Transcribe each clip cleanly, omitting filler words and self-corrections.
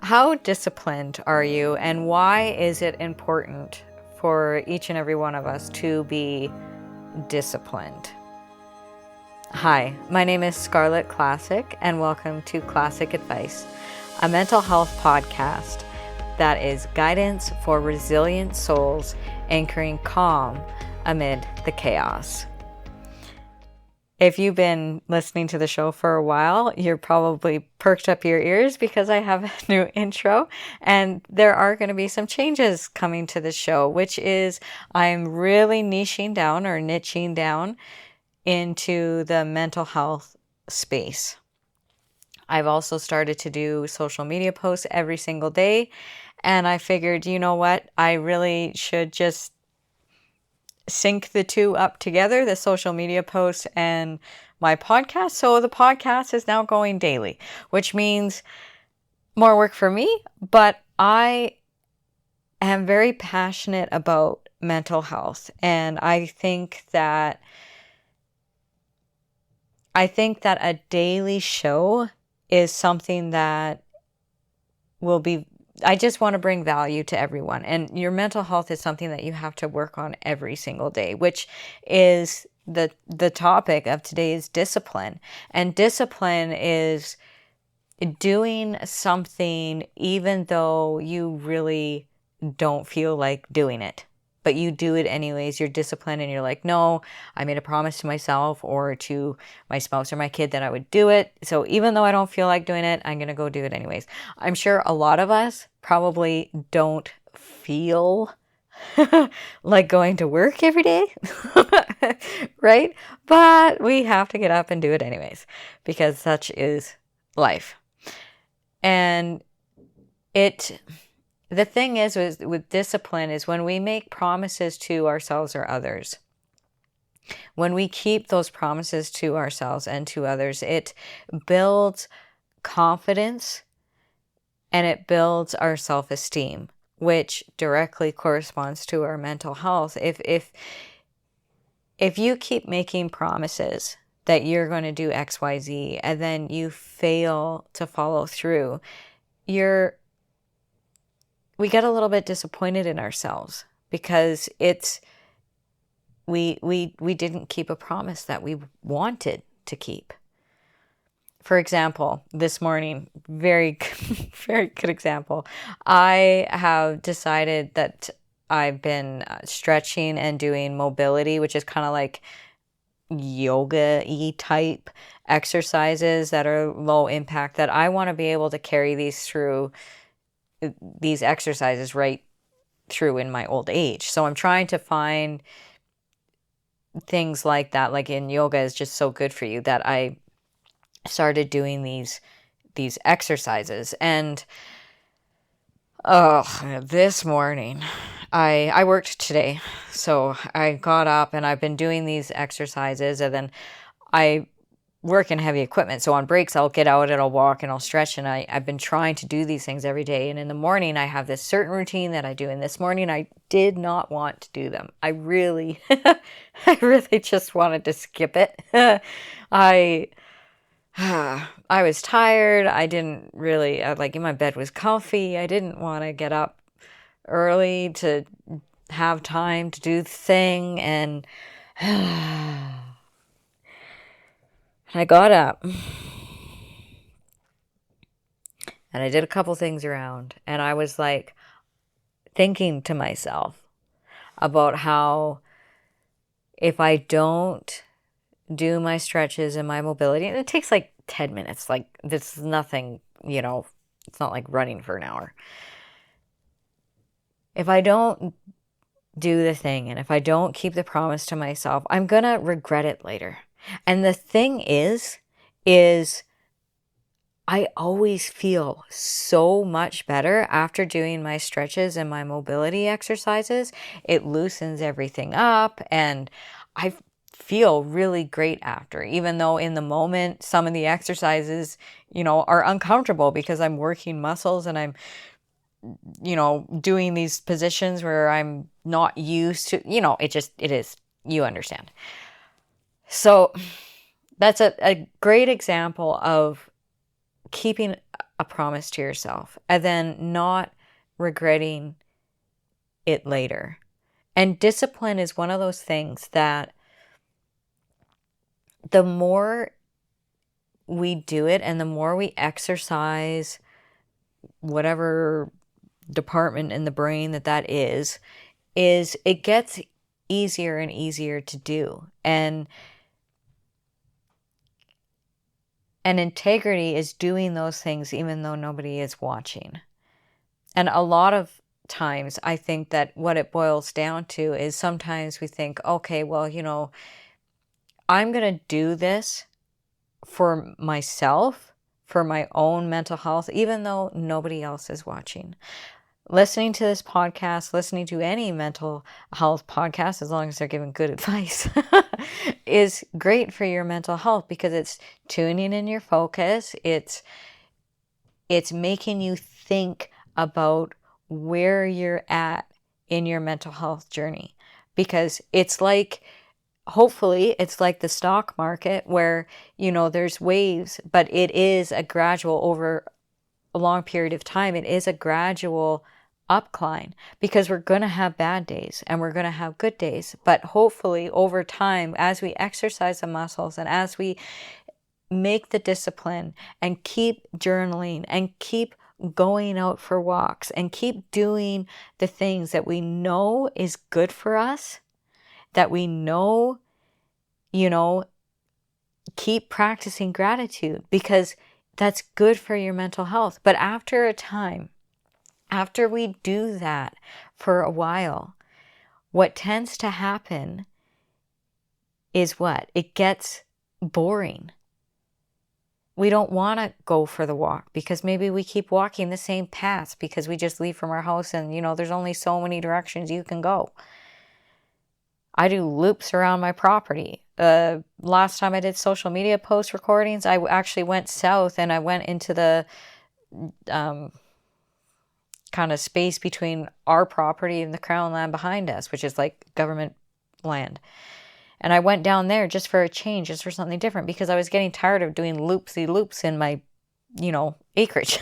How disciplined are you, and why is it important for each and every one of us to be disciplined? Hi, my name is Scarlett Classic, and welcome to Classic Advice, a mental health podcast that is guidance for resilient souls anchoring calm amid the chaos. If you've been listening to the show for a while, you're probably perked up your ears because I have a new intro, and there are going to be some changes coming to the show, which is I'm really niching down into the mental health space. I've also started to do social media posts every single day, and I figured, you know what, I really should just sync the two up together, the social media posts and my podcast. So the podcast is now going daily, which means more work for me, but I am very passionate about mental health. And I think that a daily show is something that will be, I just want to bring value to everyone. And your mental health is something that you have to work on every single day, which is the topic of today's discipline. And discipline is doing something even though you really don't feel like doing it, but you do it anyways. You're disciplined and you're like, no, I made a promise to myself or to my spouse or my kid that I would do it. So even though I don't feel like doing it, I'm going to go do it anyways. I'm sure a lot of us probably don't feel like going to work every day, right? But we have to get up and do it anyways because such is life. And the thing is with discipline is when we make promises to ourselves or others, when we keep those promises to ourselves and to others, it builds confidence and it builds our self-esteem, which directly corresponds to our mental health. If you keep making promises that you're going to do X, Y, Z, and then you fail to follow through, we get a little bit disappointed in ourselves because we didn't keep a promise that we wanted to keep. For example, this morning, very, very good example. I have decided that I've been stretching and doing mobility, which is kind of like yoga-y type exercises that are low impact, that I want to be able to carry these exercises right through in my old age. So I'm trying to find things like that, like in yoga is just so good for you, that I started doing these exercises. And this morning I worked today, so I got up and I've been doing these exercises, and then I work in heavy equipment. So on breaks, I'll get out and I'll walk and I'll stretch. And I've been trying to do these things every day. And in the morning, I have this certain routine that I do. And this morning, I did not want to do them. I really just wanted to skip it. I was tired. I didn't really, my bed was comfy. I didn't want to get up early to have time to do the thing. And I got up and I did a couple things around, and I was like thinking to myself about how if I don't do my stretches and my mobility, and it takes like 10 minutes, like this is nothing, it's not like running for an hour. If I don't do the thing and if I don't keep the promise to myself, I'm going to regret it later. And the thing is I always feel so much better after doing my stretches and my mobility exercises. It loosens everything up and I feel really great after, even though in the moment, some of the exercises, are uncomfortable because I'm working muscles and I'm, doing these positions where I'm not used to, it is, you understand. So that's a great example of keeping a promise to yourself and then not regretting it later. And discipline is one of those things that the more we do it and the more we exercise whatever department in the brain that is it gets easier and easier to do. And integrity is doing those things even though nobody is watching. And a lot of times I think that what it boils down to is sometimes we think, okay, well, I'm going to do this for myself, for my own mental health, even though nobody else is watching. Listening to this podcast, listening to any mental health podcast, as long as they're giving good advice, is great for your mental health because it's tuning in your focus. It's making you think about where you're at in your mental health journey, because it's like, hopefully it's like the stock market where, there's waves, but it is a gradual, over a long period of time, it is a gradual upcline, because we're going to have bad days and we're going to have good days. But hopefully over time, as we exercise the muscles and as we make the discipline and keep journaling and keep going out for walks and keep doing the things that we know is good for us, that we know, keep practicing gratitude because that's good for your mental health. But after a time, after we do that for a while, what tends to happen is what? It gets boring. We don't want to go for the walk because maybe we keep walking the same paths because we just leave from our house and, there's only so many directions you can go. I do loops around my property. Last time I did social media post recordings, I actually went south and I went into the kind of space between our property and the crown land behind us, which is like government land. And I went down there just for a change, just for something different, because I was getting tired of doing loopsy loops in my, acreage.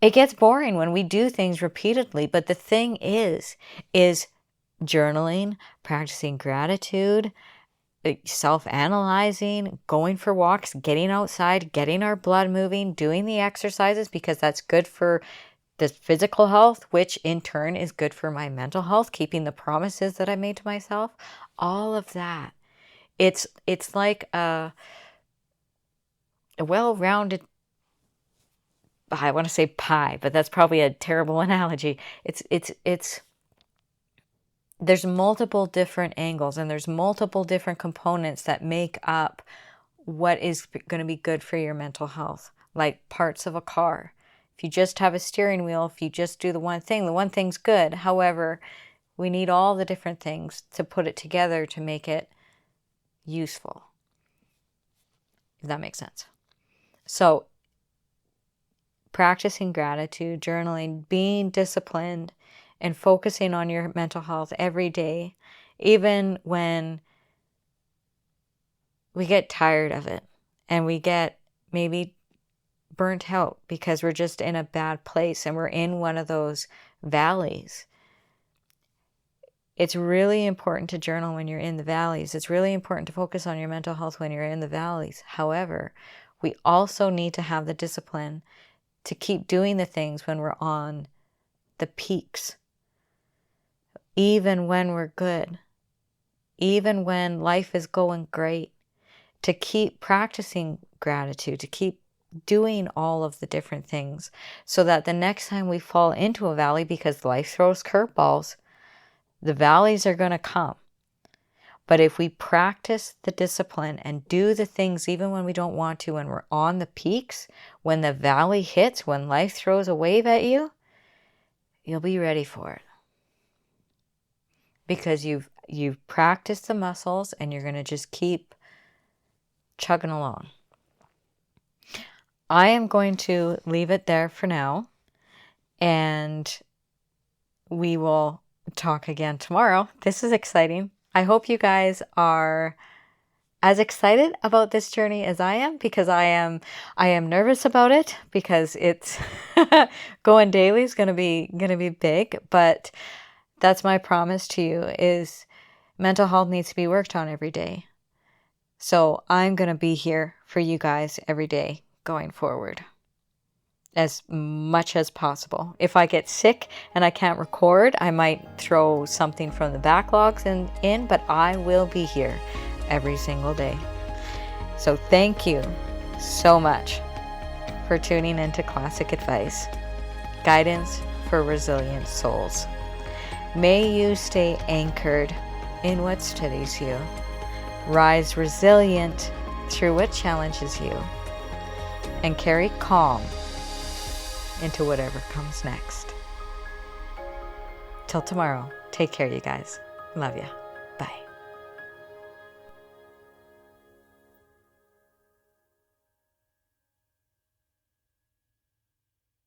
It gets boring when we do things repeatedly. But the thing is journaling, practicing gratitude, self-analyzing, going for walks, getting outside, getting our blood moving, doing the exercises, because that's good for the physical health, which in turn is good for my mental health, keeping the promises that I made to myself, all of that. It's like a well-rounded, I want to say pie, but that's probably a terrible analogy. There's multiple different angles and there's multiple different components that make up what is going to be good for your mental health, like parts of a car. If you just have a steering wheel, if you just do the one thing's good. However, we need all the different things to put it together to make it useful, if that makes sense. So, practicing gratitude, journaling, being disciplined, and focusing on your mental health every day, even when we get tired of it and we get maybe burnt out because we're just in a bad place and we're in one of those valleys. It's really important to journal when you're in the valleys. It's really important to focus on your mental health when you're in the valleys. However, we also need to have the discipline to keep doing the things when we're on the peaks. Even when we're good, even when life is going great, to keep practicing gratitude, to keep doing all of the different things so that the next time we fall into a valley, because life throws curveballs, the valleys are going to come. But if we practice the discipline and do the things even when we don't want to, when we're on the peaks, when the valley hits, when life throws a wave at you, you'll be ready for it. Because you've practiced the muscles and you're going to just keep chugging along. I am going to leave it there for now, and we will talk again tomorrow. This is exciting. I hope you guys are as excited about this journey as I am, because I am nervous about it, because it's going daily is gonna be big. But that's my promise to you, is mental health needs to be worked on every day. So I'm gonna be here for you guys every day going forward, as much as possible. If I get sick and I can't record, I might throw something from the backlogs in, but I will be here every single day. So thank you so much for tuning into Classic Advice, guidance for resilient souls. May you stay anchored in what steadies you, rise resilient through what challenges you, and carry calm into whatever comes next. Till tomorrow, take care, you guys. Love ya.